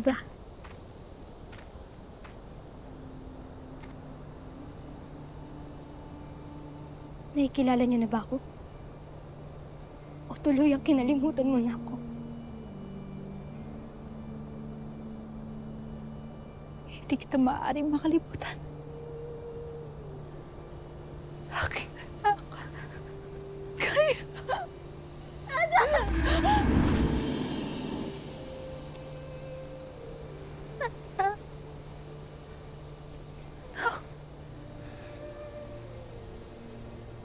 ba? Nakikilala niyo na ba ako? O tuluyang kinalimutan mo na ako? Hindi kita maaaring makalimutan. Aking anak. Kaya...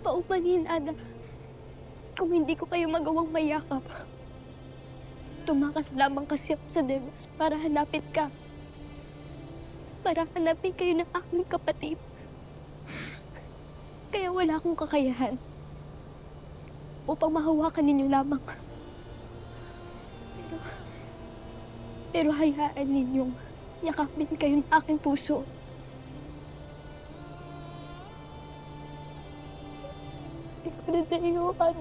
Paumanhin, Ana. Kung hindi ko kayo magawang mayakap, tumakas lamang kasi ako sa Debes para hanapin ka. Para hanapin kayo ng aking kapatid. Kaya wala akong kakayahan upang mahawakan ninyo lamang. Pero hayaan ninyong yakapin kayo ng aking puso. Hindi ko na naiwan.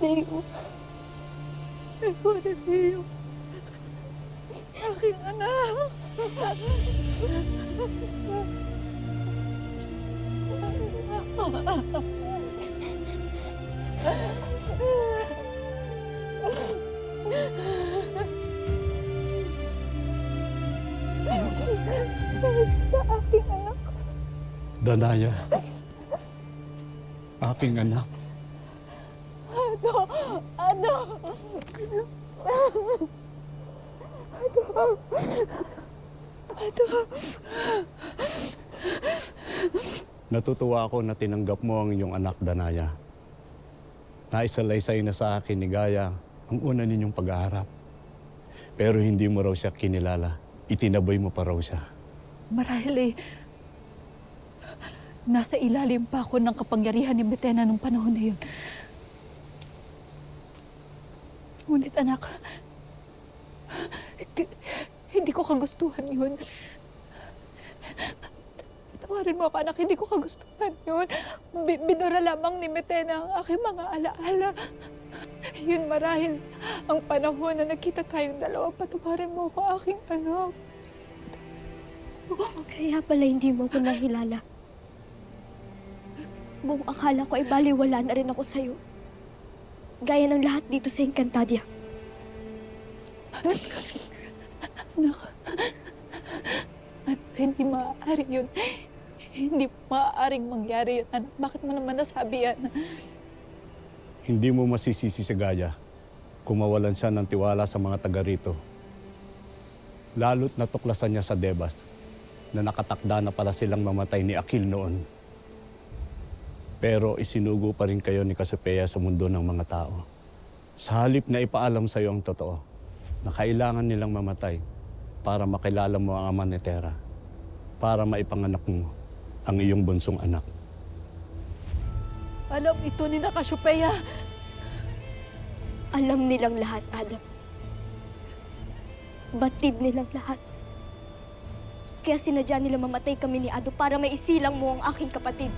Deo. Ako na Deo. Aking anak. Aking anak. Danaya, aking anak. Ano? Natutuwa ako na tinanggap mo ang iyong anak, Danaya. Naisalaysay na sa akin ni Gaya ang una ninyong pag-aharap. Pero hindi mo raw siya kinilala. Itinaboy mo pa raw siya. Marahil nasa ilalim pa ako ng kapangyarihan ni Betena nung panahon na yun. Ngunit anak, hindi ko kagustuhan yun. Tawarin mo ako, anak, hindi ko kagustuhan yun. Binura lamang ni Betena ang aking mga alaala. Yun marahil ang panahon na nakita tayong dalawa. Patawarin mo ako, aking anak. Kaya pala hindi mo ko nakilala. Buong akala ko ay baliwala na rin ako sa'yo. Gaya ng lahat dito sa Encantadia. Anak, at hindi maaari yun. Hindi maaaring mangyari yun, anak. Bakit mo naman nasabi yan? Hindi mo masisisi si Gaya kung mawalan siya ng tiwala sa mga taga rito. Lalo't natuklasan niya sa Debas na nakatakda na pala silang mamatay ni Akil noon. Pero isinugo pa rin kayo ni Cassiopeia sa mundo ng mga tao. Sa halip na ipaalam sa iyo ang totoo, na kailangan nilang mamatay para makilala mo ang ama ni Terra, para maipanganak mo ang iyong bunsong anak. Alam ito ni Cassiopeia. Alam nilang lahat, Adam. Batid nilang lahat. Kaya sinadya nila mamatay kami ni Ado para maisilang mo ang aking kapatid.